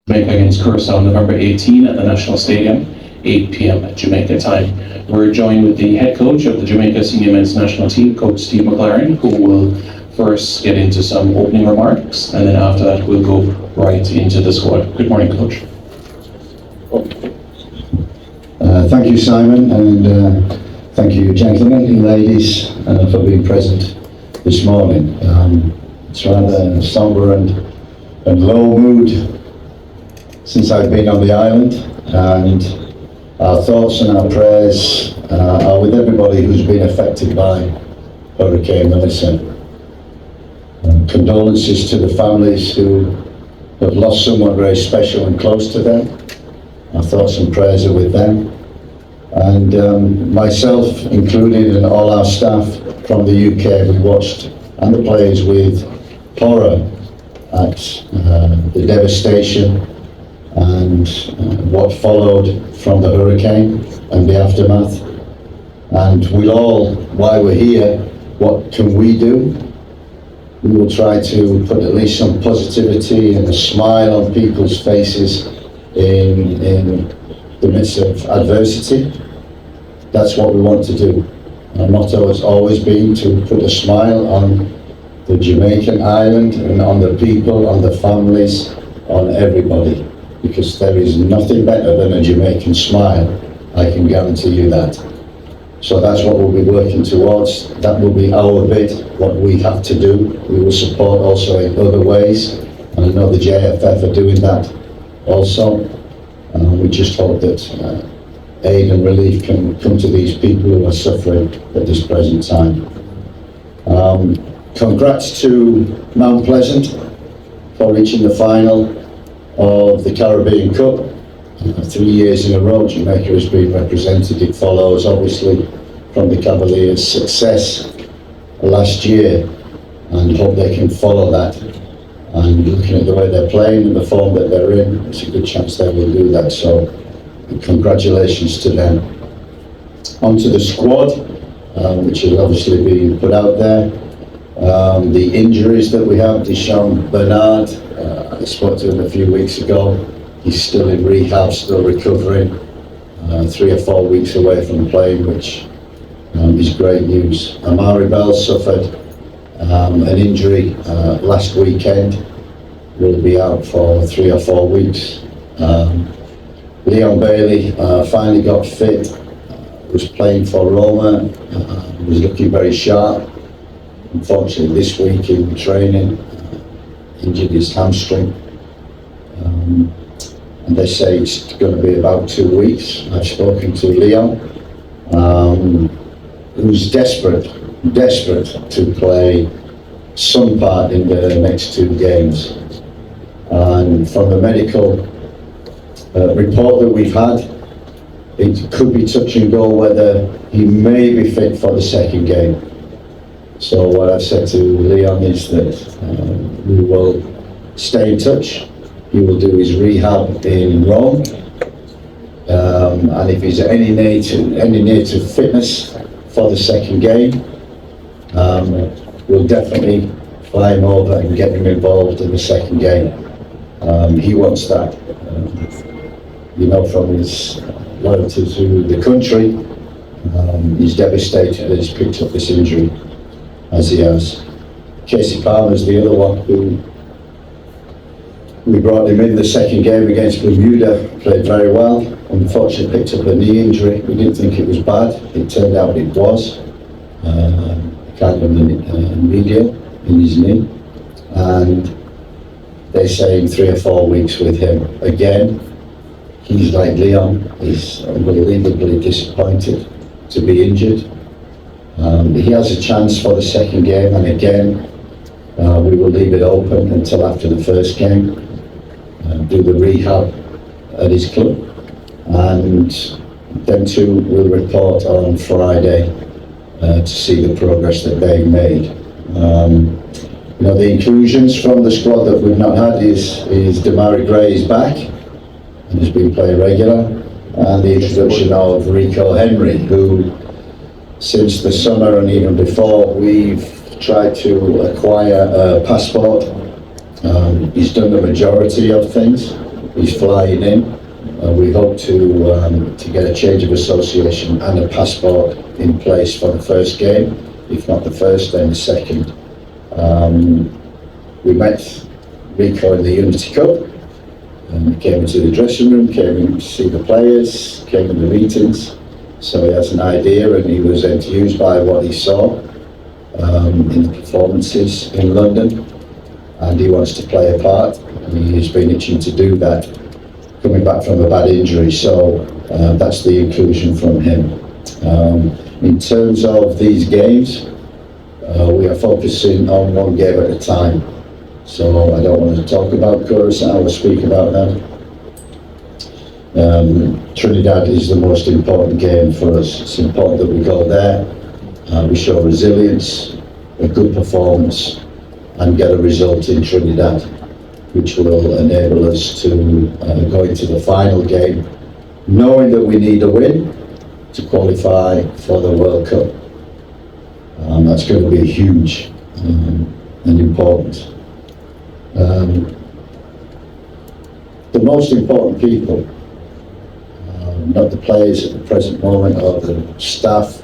Jamaica against Curacao on November 18 at the National Stadium, 8 p.m. at Jamaica time. We're joined with the head coach of the Jamaica Senior Men's National Team, Coach Steve McClaren, who will first get into some opening remarks, and then after that we'll go right into the squad. Good morning, Coach. Thank you, Simon, and thank you, gentlemen and ladies, for being present this morning. It's rather somber and low mood since I've been on the island, and our thoughts and our prayers are with everybody who's been affected by Hurricane Melissa. Condolences to the families who have lost someone very special and close to them. Our thoughts and prayers are with them. And myself included and all our staff from the UK, we watched, and the players, with horror at the devastation and what followed from the hurricane and the aftermath. And we'll all, while we're here, what can we do? We will try to put at least some positivity and a smile on people's faces in the midst of adversity. That's what we want to do. Our motto has always been to put a smile on the Jamaican island and on the people, on the families, on everybody, because there is nothing better than a Jamaican smile. I can guarantee you that. So that's what we'll be working towards. That will be our bit, what we have to do. We will support also in other ways, and I know the JFF are doing that also. We just hope that aid and relief can come to these people who are suffering at this present time. Congrats to Mount Pleasant for reaching the final of the Caribbean Cup. 3 years in a row, Jamaica has been represented. It follows obviously from the Cavaliers' success last year, and hope they can follow that. And looking at the way they're playing and the form that they're in, it's a good chance they will do that. So congratulations to them. Onto the squad, which has obviously been put out there. The injuries that we have, Deshaun Bernard, I spoke to him a few weeks ago. He's still in rehab, still recovering, 3 or 4 weeks away from playing, which is great news. Amari Bell suffered an injury last weekend, will be out for 3 or 4 weeks. Leon Bailey finally got fit, was playing for Roma, was looking very sharp. Unfortunately this week in training, injured his hamstring. And they say it's going to be about 2 weeks. I've spoken to Leon, who's desperate to play some part in the next 2 games. And from the medical report that we've had, it could be touch and go whether he may be fit for the second game. So what I've said to Leon is that we will stay in touch. He will do his rehab in Rome, and if he's any near to fitness for the second game, we'll definitely fly him over and get him involved in the second game. He wants that. You know, from his loyalty to the country, he's devastated that he's picked up this injury, as he has. Casey Palmer's the other one who we brought him in the second game against Bermuda, played very well. Unfortunately picked up a knee injury. We didn't think it was bad. It turned out it was. Kind of medial in his knee. And they're saying 3 or 4 weeks with him. Again, he's like Leon, he's unbelievably disappointed to be injured. He has a chance for the second game, and again, we will leave it open until after the first game. Do the rehab at his club, and then too we'll report on Friday to see the progress that they made. You know, the inclusions from the squad that we've not had is Damari Gray is back and has been playing regular, and the introduction of Rico Henry, who since the summer and even before we've tried to acquire a passport. He's done the majority of things, He's flying in. We hope to get a change of association and a passport in place for the first game. If not the first, then the second. We met Rico in the Unity Cup. He came into the dressing room, came in to see the players, came in the meetings. So he has an idea, and he was enthused by what he saw in the performances in London, and he wants to play a part, and he's been itching to do that, coming back from a bad injury. So that's the inclusion from him. In terms of these games, we are focusing on one game at a time. So I don't want to talk about Curaçao, I will speak about that. Trinidad is the most important game for us. It's important that we go there, we show resilience, a good performance, and get a result in Trinidad, which will enable us to go into the final game, knowing that we need a win to qualify for the World Cup. That's going to be huge and important. The most important people, not the players at the present moment or the staff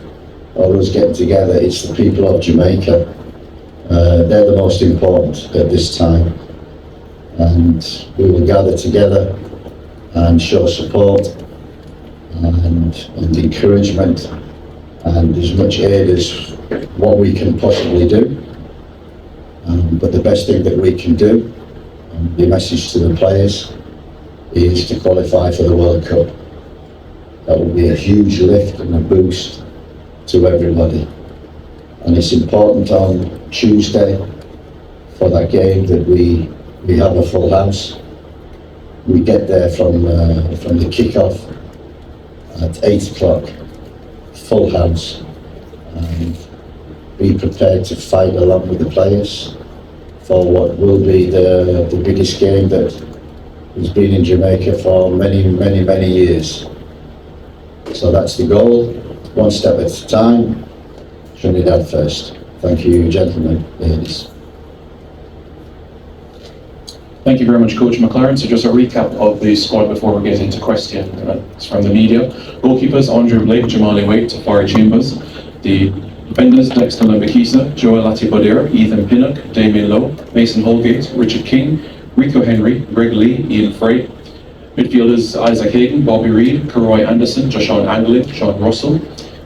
or us getting together, it's the people of Jamaica. They're the most important at this time, and we will gather together and show support and encouragement and as much aid as what we can possibly do. But the best thing that we can do, the message to the players, is to qualify for the World Cup. That will be a huge lift and a boost to everybody. And it's important on Tuesday for that game that we have a full house. We get there from the kick-off at 8 o'clock, full house, and be prepared to fight along with the players for what will be the biggest game that has been in Jamaica for many years. So that's the goal, one step at a time, Trinidad first. Thank you, gentlemen, ladies. Thank you very much, Coach McClaren. So just a recap of the squad before we get into questions from the media. Goalkeepers, Andrew Blake, Jamali Wade, Tafari Chambers. The defenders, Dexter Lambakisa, Joel Atibadir, Ethan Pinnock, Damien Lowe, Mason Holgate, Richard King, Rico Henry, Greg Lee, Ian Frey. Midfielders, Isaac Hayden, Bobby Reid, Karoy Anderson, Joshawn Anglin, Sean Russell.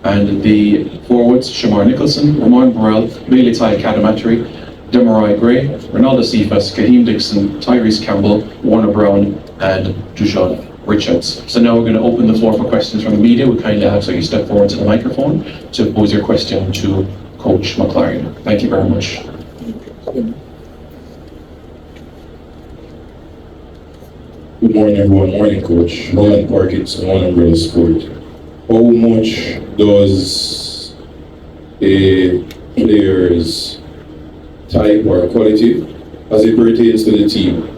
And the forwards, Shamar Nicholson, Ramon Burrell, Bailey Ty Kadamatri, Demarai Gray, Ronaldo Cephas, Kaheem Dixon, Tyrese Campbell, Warner Brown, and Dujon Richards. So now we're going to open the floor for questions from the media. We kindly ask that you step forward to the microphone to pose your question to Coach McClaren. Thank you very much. Good morning, everyone. Morning, Coach. Morning, Parkits, and One Umbrella Sport. How much does a player's type or quality as it pertains to the team?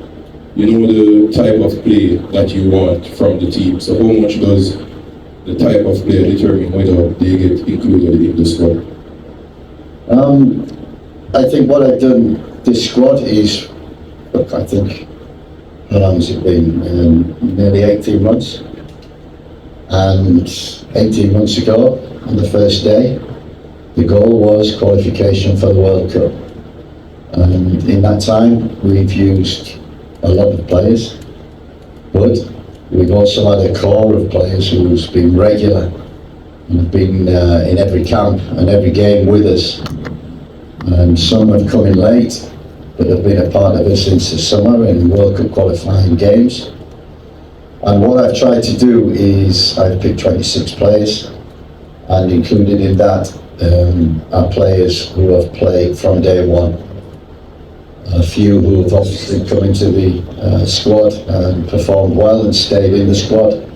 You know the type of play that you want from the team. So how much does the type of player determine whether they get included in the squad? I think what I've done this squad is, look, I think, how long has it been? Nearly 18 months. And 18 months ago, on the first day, the goal was qualification for the World Cup. And in that time, we've used a lot of players, but we've also had a core of players who's been regular and have been in every camp and every game with us. And some have come in late, but have been a part of us since the summer in World Cup qualifying games. And what I've tried to do is I've picked 26 players, and included in that are players who have played from day one. A few who have obviously come into the squad and performed well and stayed in the squad.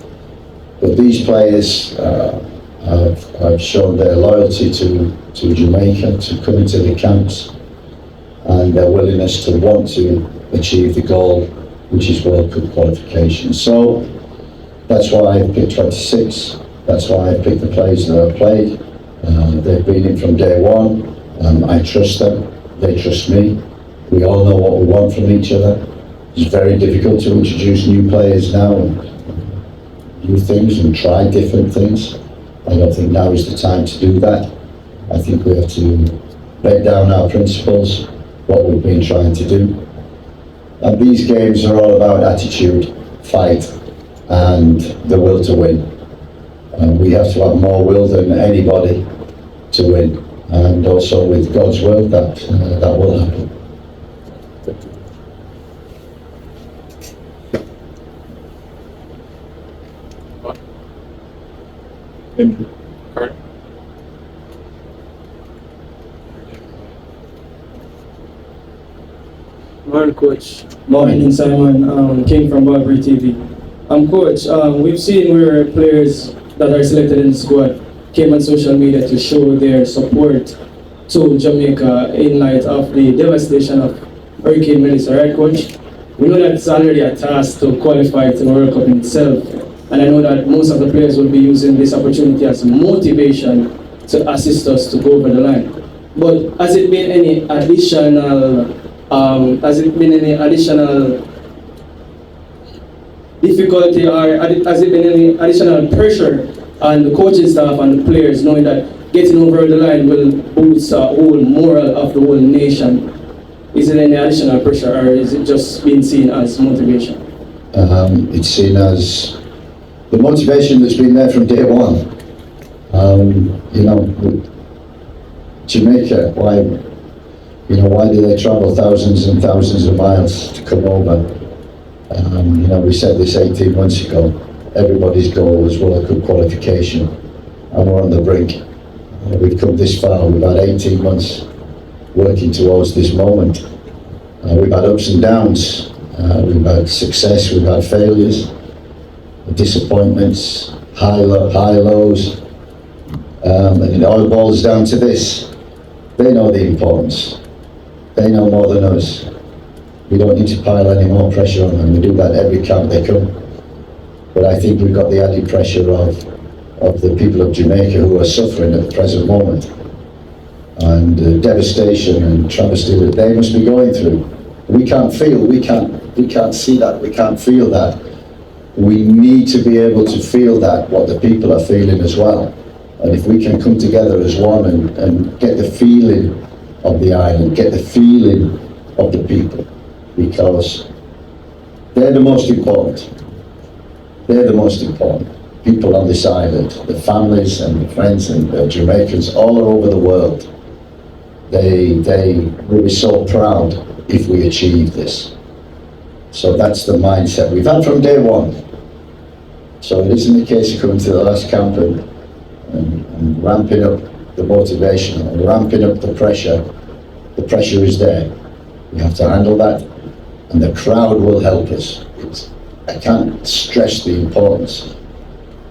But these players have shown their loyalty to Jamaica, to come into the camps, and their willingness to want to achieve the goal, which is World Cup qualification. So that's why I've picked 26. That's why I've picked the players that I've played. They've been in from day one. I trust them. They trust me. We all know what we want from each other. It's very difficult to introduce new players now and new things and try different things. I don't think now is the time to do that. I think we have to bed down our principles, what we've been trying to do. And these games are all about attitude, fight, and the will to win. And we have to have more will than anybody to win. And also with God's will, that will happen. Morning, Coach. Morning, Simon. King from Barbary TV. Coach, we've seen where players that are selected in the squad came on social media to show their support to Jamaica in light of the devastation of Hurricane Melissa, right, Coach? We know that it's already a task to qualify to the World Cup in itself, and I know that most of the players will be using this opportunity as motivation to assist us to go over the line. But has it been any additional difficulty, or has it been any additional pressure on the coaching staff and the players, knowing that getting over the line will boost the whole morale of the whole nation? Is it any additional pressure, or is it just being seen as motivation? It's seen as the motivation that's been there from day one. You know, Jamaica, why do they travel thousands and thousands of miles to come over? You know, we said this 18 months ago. Everybody's goal was World Cup qualification, and we're on the brink. We've come this far. We've had 18 months working towards this moment. We've had ups and downs. We've had success. We've had failures, disappointments, high lows, and it all boils down to this. They know the importance. They know more than us. We don't need to pile any more pressure on them. We do that every camp they come. But I think we've got the added pressure of the people of Jamaica who are suffering at the present moment, and devastation and travesty that they must be going through. We can't see that, we can't feel that. We need to be able to feel that, what the people are feeling as well. And if we can come together as one and get the feeling of the island, get the feeling of the people, because they're the most important. They're the most important people on this island, the families and the friends and the Jamaicans all over the world. They will be so proud if we achieve this. So that's the mindset we've had from day one. So it isn't the case of coming to the last camp and ramping up the motivation and ramping up the pressure. The pressure is there. We have to handle that, and the crowd will help us. I can't stress the importance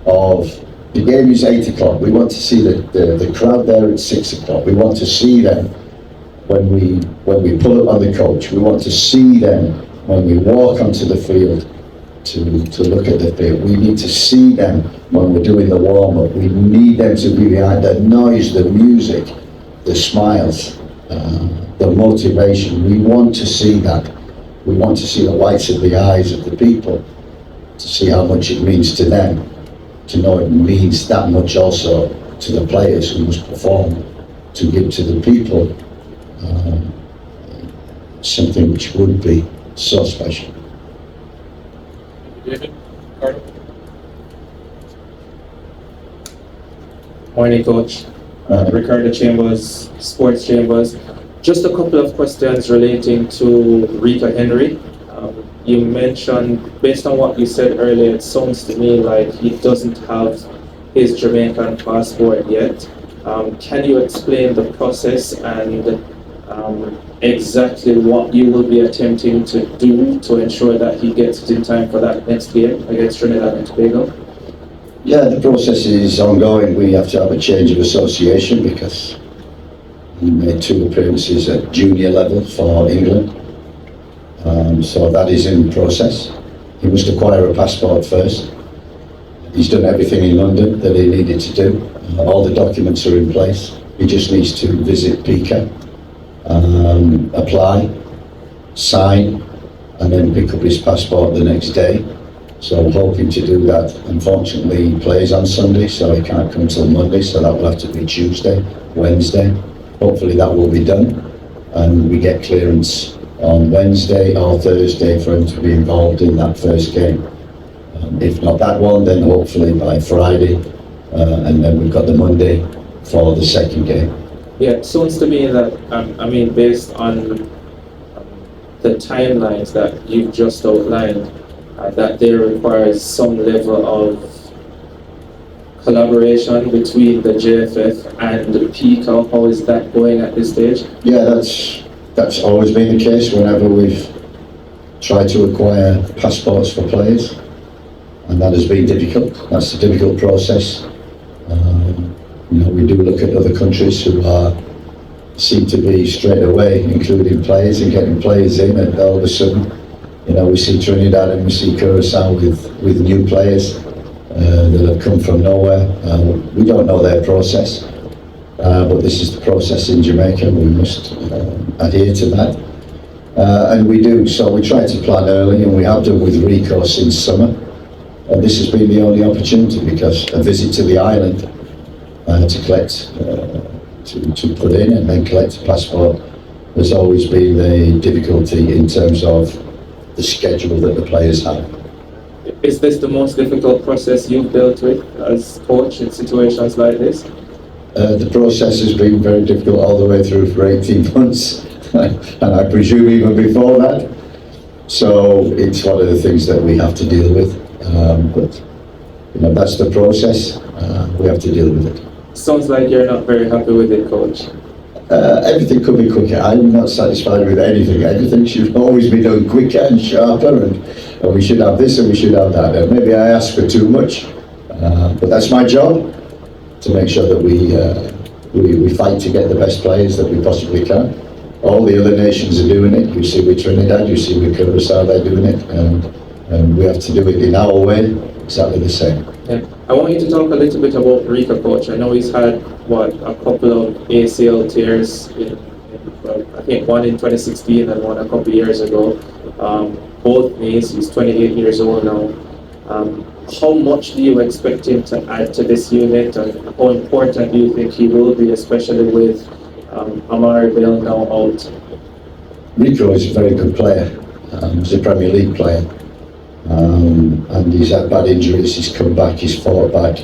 of the game. Is 8 o'clock. We want to see the crowd there at 6 o'clock. We want to see them when we pull up on the coach. We want to see them when we walk onto the field to look at the field. We need to see them when we're doing the warm-up. We need them to be behind the noise, the music, the smiles, the motivation. We want to see that. We want to see the whites of the eyes of the people, to see how much it means to them, to know it means that much also to the players who must perform, to give to the people something which would be so special. David, Carter. Morning, Coach. Ricardo Chambers, Sports Chambers. Just a couple of questions relating to Rico Henry. You mentioned, based on what you said earlier, it sounds to me like he doesn't have his Jamaican passport yet. Can you explain the process and exactly what you will be attempting to do to ensure that he gets it in time for that next game against Trinidad and Tobago? Yeah, the process is ongoing. We have to have a change of association because he made 2 appearances at junior level for England. So that is in process. He must acquire a passport first. He's done everything in London that he needed to do. All the documents are in place. He just needs to visit PICA, apply, sign, and then pick up his passport the next day. So I'm hoping to do that. Unfortunately, he plays on Sunday, so he can't come till Monday, so that will have to be Tuesday, Wednesday. Hopefully that will be done, and we get clearance on Wednesday or Thursday for him to be involved in that first game. If not that one, then hopefully by Friday, and then we've got the Monday for the second game. Yeah, it sounds to me that, based on the timelines that you've just outlined, that there requires some level of collaboration between the JFF and the PICA. How is that going at this stage? Yeah, that's always been the case whenever we've tried to acquire passports for players, and that has been difficult. That's a difficult process. We do look at other countries who seem to be straight away including players and getting players in, and all of a sudden, we see Trinidad and we see Curacao with new players that have come from nowhere. We don't know their process, but this is the process in Jamaica. We must adhere to that, and we do. So we try to plan early, and we have done with Rico since summer. And this has been the only opportunity, because a visit to the island to collect, to put in and then collect a passport has always been the difficulty in terms of the schedule that the players have. Is this the most difficult process you've dealt with as coach in situations like this? The process has been very difficult all the way through for 18 months, and I presume even before that. So it's one of the things that we have to deal with. But that's the process. We have to deal with it. Sounds like you're not very happy with it, coach. Everything could be quicker. I'm not satisfied with anything. Everything should always be done quicker and sharper, and we should have this and we should have that. And maybe I ask for too much, but that's my job, to make sure that we fight to get the best players that we possibly can. All the other nations are doing it. You see with Trinidad, you see with Curacao, they're doing it, and we have to do it in our way, exactly the same. Yeah. I want you to talk a little bit about Rico, coach. I know he's had, a couple of ACL tears, I think one in 2016 and one a couple of years ago. Both knees, he's 28 years old now. How much do you expect him to add to this unit, and how important do you think he will be, especially with Amari Bell now out? Rico is a very good player. He's a Premier League player. And he's had bad injuries, he's come back, he's fought back.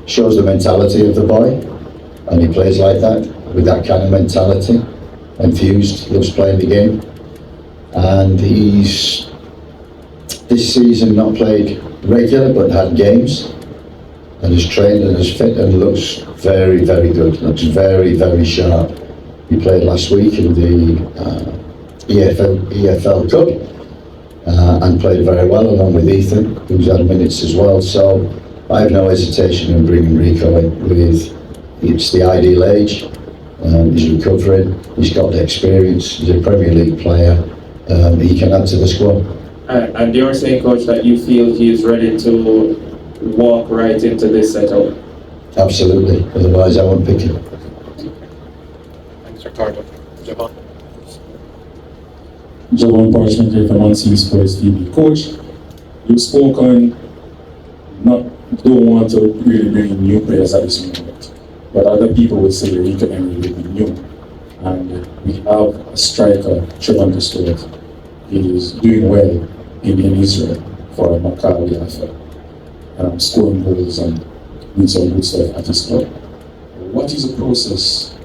Shows the mentality of the boy, and he plays like that, with that kind of mentality. Enthused, loves playing the game. And he's, this season, not played regular, but had games, and is trained and is fit and looks very, very good, looks very, very sharp. He played last week in the EFL Cup. And played very well along with Ethan, who's had minutes as well. So I have no hesitation in bringing Rico in. It's the ideal age. He's recovering. He's got the experience. He's a Premier League player. He can add to the squad. And you're saying, coach, that you feel he is ready to walk right into this setup? Absolutely. Otherwise, I won't pick him. Thanks, Ricardo. Javon. Javon Parchment here from Unseen Sports TV. Coach, you spoke on don't want to really bring in new players at this moment, but other people would say Rico Henry will be new. And we have a striker, Trivante Stewart. He is doing well in Israel for McClaren, scoring goals and doing some good stuff at his club. What is the process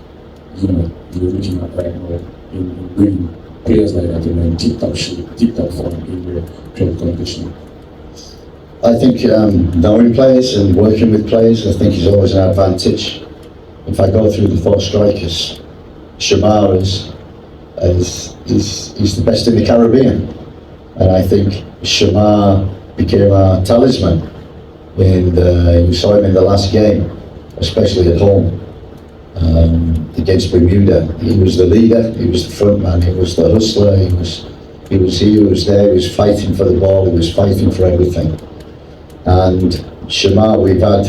you're looking at right now in bringing players like that in tip-top shape, tip-top form in your club competition? I think knowing players and working with players, I think is always an advantage. If I go through the four strikers, Shamar is the best in the Caribbean, and I think Shamar became our talisman. You saw him in the last game, especially at home against Bermuda. He was the leader, he was the front man, he was the hustler, he was there, he was fighting for the ball, he was fighting for everything. And Shamar we've had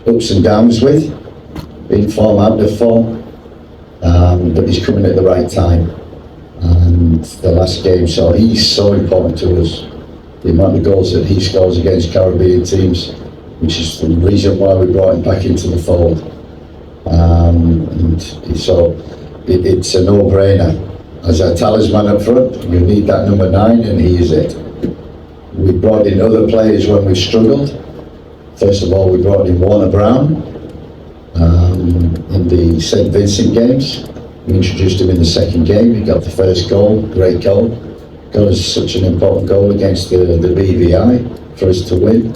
ups and downs with, in form, out of form, but he's coming at the right time. and the last game. So he's so important to us. The amount of goals that he scores against Caribbean teams, which is the reason why we brought him back into the fold. And so it's a no-brainer. As a talisman up front, you need that number 9, and he is it. We brought in other players when we struggled. First of all, we brought in Warner Brown in the St. Vincent games. We introduced him in the second game. He got the first goal, great goal. Got us such an important goal against the BVI for us to win.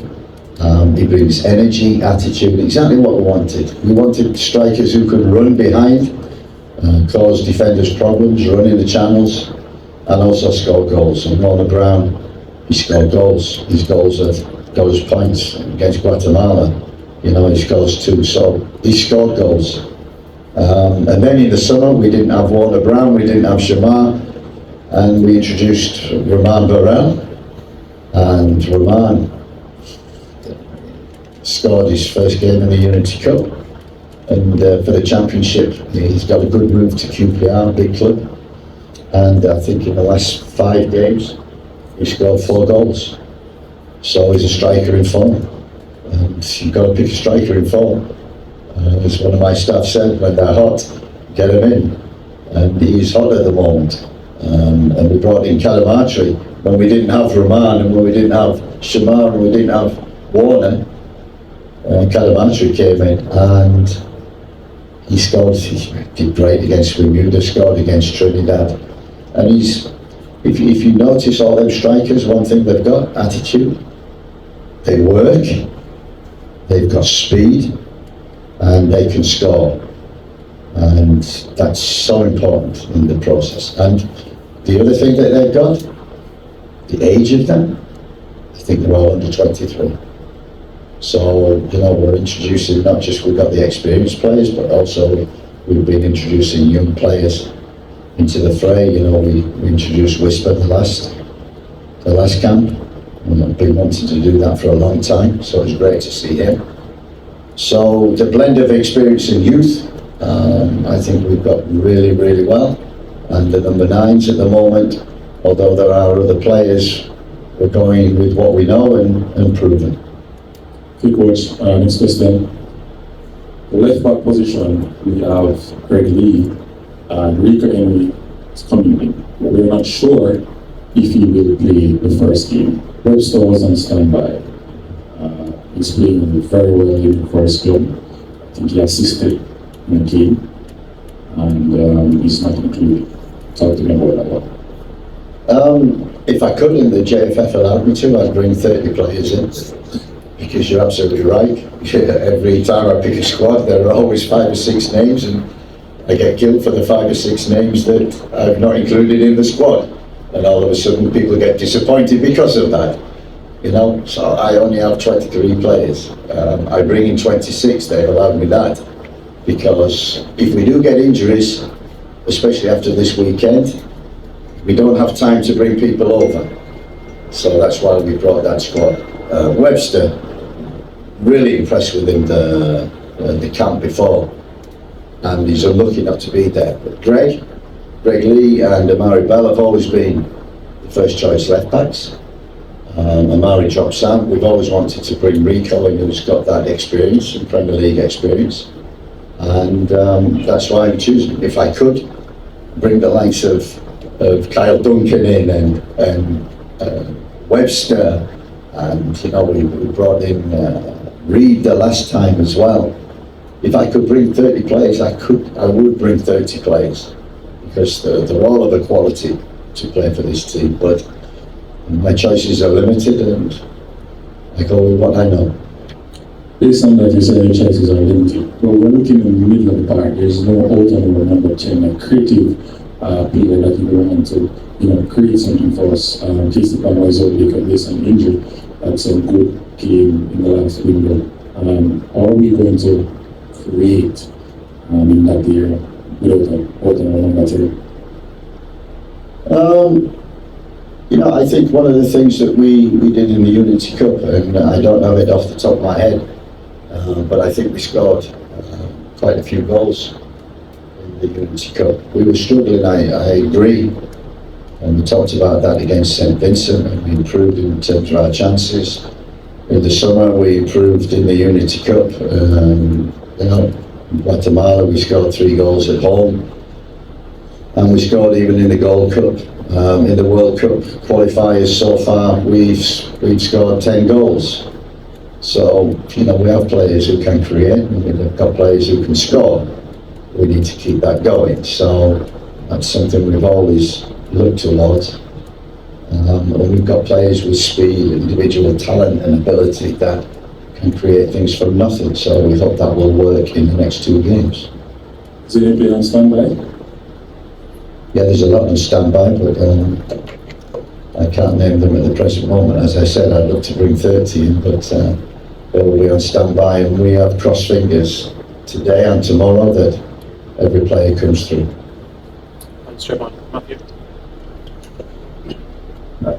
He brings energy, attitude, exactly what we wanted. We wanted strikers who could run behind, cause defenders problems, run in the channels, and also score goals. And Warner Brown, he scored goals. His goals got us points against Guatemala. You know, he scores 2, so he scored goals. And then in the summer, we didn't have Warner Brown, we didn't have Shamar, and we introduced Roman Burrell, and Roman scored his first game in the Unity Cup, and for the championship he's got a good move to QPR, big club, and I think in the last 5 games he scored 4 goals. So he's a striker in form, and you've got to pick a striker in form. As one of my staff said, when they're hot, get him in, and he's hot at the moment. And we brought in Calamatri when we didn't have Roman, and when we didn't have Shamar, and we didn't have Warner. Calamatri came in and he scored. He did great against Bermuda, scored against Trinidad, and if you notice all them strikers, one thing they've got: attitude. They work, they've got speed, and they can score, and that's so important in the process. And the other thing that they've got, the age of them, I think they're all under 23. So, you know, we're introducing, not just we've got the experienced players, but also we've been introducing young players into the fray. You know, we introduced Whisper the last camp. I've been wanting to do that for a long time, so it's great to see him. So the blend of experience and youth, I think we've got really, really well. And the number 9s at the moment, although there are other players, we're going with what we know and proven. Okay, coach, next question. The left back position, we have Greg Lee and Rico Henry is coming in. We're not sure if he will play the first game. Webster was on standby. He's playing very well in the first game. I think he assisted in the game, and he's not included. Talk to me about that. If I could, and the JFF allowed me to, I'd bring 30 players in. Because you're absolutely right. Every time I pick a squad, there are always 5 or 6 names, and I get killed for the 5 or 6 names that I've not included in the squad. And all of a sudden, people get disappointed because of that. You know, so I only have 23 players. I bring in 26. They've allowed me that because if we do get injuries, especially after this weekend, we don't have time to bring people over. So that's why we brought that squad. Webster, really impressed with him the camp before, and he's unlucky not to be there. But Greg Lee and Amari Bell have always been the first choice left backs. Amari dropped Sam. We've always wanted to bring Rico in, who's got that experience, and Premier League experience, and that's why I'm choosing. If I could, bring the likes of Kyle Duncan in and Webster. And you know, we brought in Reed the last time as well. If I could bring 30 players, I would bring 30 players because they're all of a quality to play for this team. But my choices are limited, and I go with what I know. Based on that, you say your choices are limited. Well, we're looking in the middle of the park. There's no out-and-out number 10, a creative player that you want to, you know, create something for us. Casey Palmer is out because there's an injury. That's a good game in the last window. Are we going to create in that year without a number 10? You know, I think one of the things that we did in the Unity Cup, and I don't know it off the top of my head, but I think we scored quite a few goals in the Unity Cup. We were struggling, I agree, And we talked about that against St. Vincent, and we improved in terms of our chances. In the summer, we improved in the Unity Cup. In Guatemala, we scored 3 goals at home. And we scored even in the Gold Cup. In the World Cup Qualifiers so far, we've scored 10 goals. So, we have players who can create, and we've got players who can score. We need to keep that going. So, that's something we've always looked towards. And we've got players with speed, individual talent and ability that can create things from nothing. So we hope that will work in the next 2 games. Is there any player on standby? Yeah, there's a lot on standby, but I can't name them at the present moment. As I said, I'd love to bring 30 in, but they will be on standby, and we have crossed fingers today and tomorrow that every player comes through. Thanks, Trevon. Matthew.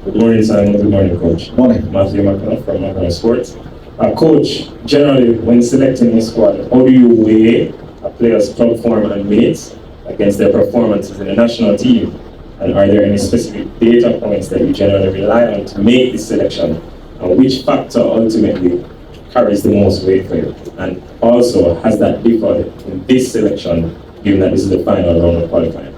Good morning, Simon. Good morning, Coach. Morning. Matthew McClaren from McClaren Sports. Coach, generally, when selecting a squad, how do you weigh a player's club form and minutes against their performances in the national team? And are there any specific data points that you generally rely on to make this selection? And which factor ultimately carries the most weight for you? And also, has that differed in this selection, given that this is the final round of qualifying?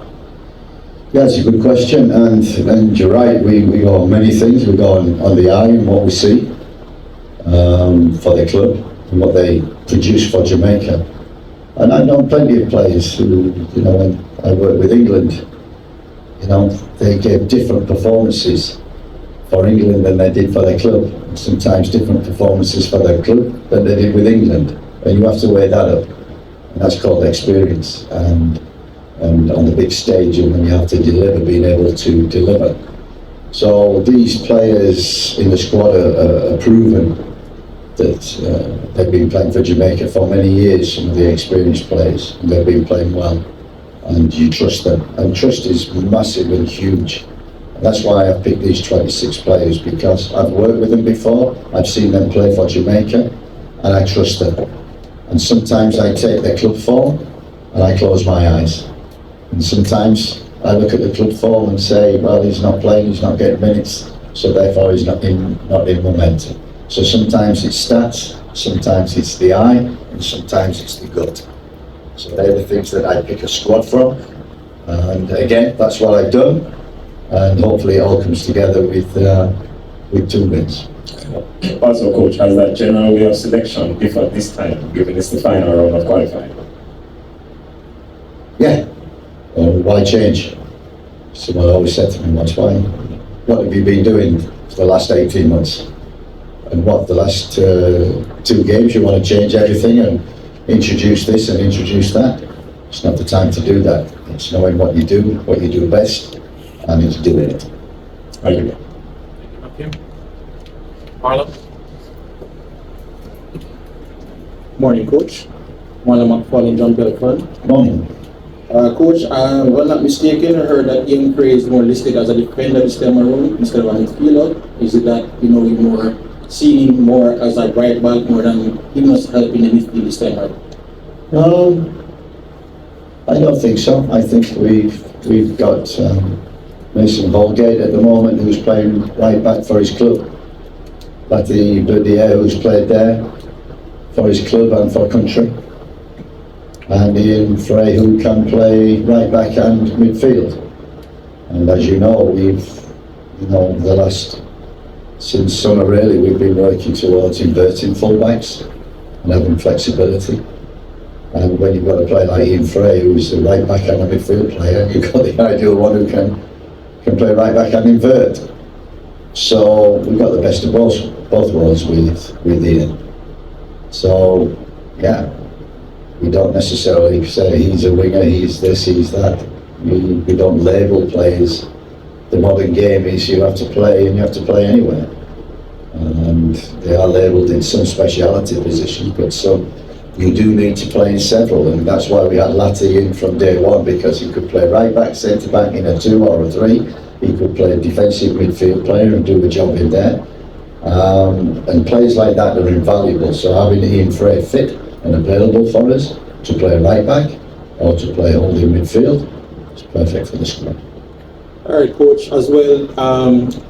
Yeah, it's a good question, and you're right, we go on many things. We go on the eye and what we see for the club and what they produce for Jamaica. And I know plenty of players who, when I worked with England, they gave different performances for England than they did for their club. And sometimes different performances for their club than they did with England. And you have to weigh that up. And that's called experience. And on the big stage, and when you have to deliver, being able to deliver. So these players in the squad are proven that they've been playing for Jamaica for many years, some of the experienced players, and they've been playing well. And you trust them. And trust is massive and huge. And that's why I've picked these 26 players, because I've worked with them before, I've seen them play for Jamaica, and I trust them. And sometimes I take their club form and I close my eyes. And sometimes I look at the club form and say, well, he's not playing, he's not getting minutes, so therefore he's not in momentum. So sometimes it's stats, sometimes it's the eye, and sometimes it's the gut. So they're the things that I pick a squad from. And again, that's what I've done. And hopefully it all comes together with 2 wins. Also, Coach, has that general way of selection differed this time, given it's the final round of qualifying? Yeah. Why change? Someone always said to me, what have you been doing for the last 18 months? And what, the last 2 games you want to change everything and introduce this and introduce that? It's not the time to do that. It's knowing what you do best, and it's doing it. Thank you. Thank you, Matthew. Marlon. Morning, Coach. Marlon McFarlane, John Belford. Morning. Coach, if I'm not mistaken, I heard that Ian Cray is more listed as a defender this time around instead of a midfielder. Is it that you're more seeing him more as a right back more than he must help in the midfield this time around? I don't think so. I think we've got Mason Holgate at the moment, who's playing right back for his club. Matty Budier, who's played there for his club and for country. And Ian Frey, who can play right back and midfield. And as you know, since summer really, we've been working towards inverting fullbacks and having flexibility. And when you've got a player like Ian Frey, who's a right back and a midfield player, you've got the ideal one who can play right back and invert. So we've got the best of both worlds with Ian. So yeah. We don't necessarily say he's a winger, he's this, he's that. We don't label players. The modern game is you have to play, and you have to play anywhere. And they are labelled in some speciality positions, but some you do need to play in several, and that's why we had Latty in from day one, because he could play right back, centre back in a 2 or a 3. He could play a defensive midfield player and do a job in there. And players like that are invaluable. So having Ian Frey fit and available for us to play right back or to play holding midfield, it's perfect for the squad. All right, coach, as well,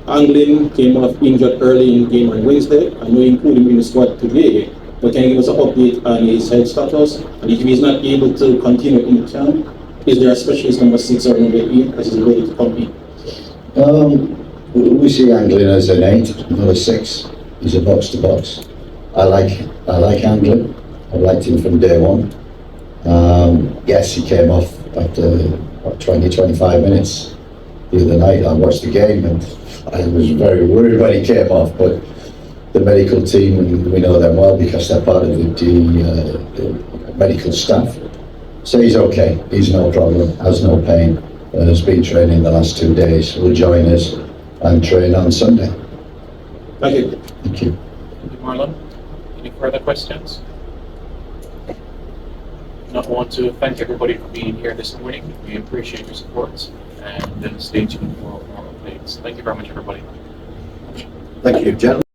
Anglin came off injured early in the game on Wednesday. I know you included him in the squad today, but can you give us an update on his health status? And if he's not able to continue in the camp, is there a specialist number 6 or number 8 that is ready to compete? We see Anglin as an 8, not a 6. He's a box to box. I like Anglin. I've liked him from day one. Yes, he came off after 20-25 minutes the other night. I watched the game and I was very worried when he came off, but the medical team, and we know them well because they're part of the medical staff, so he's okay. He's no problem, has no pain, and has been training the last 2 days. Will join us and train on Sunday. Thank you. Thank you. Thank you, Marlon. Any further questions? I want to thank everybody for being here this morning. We appreciate your support and stay tuned for more updates. Thank you very much, everybody. Thank you, gentlemen.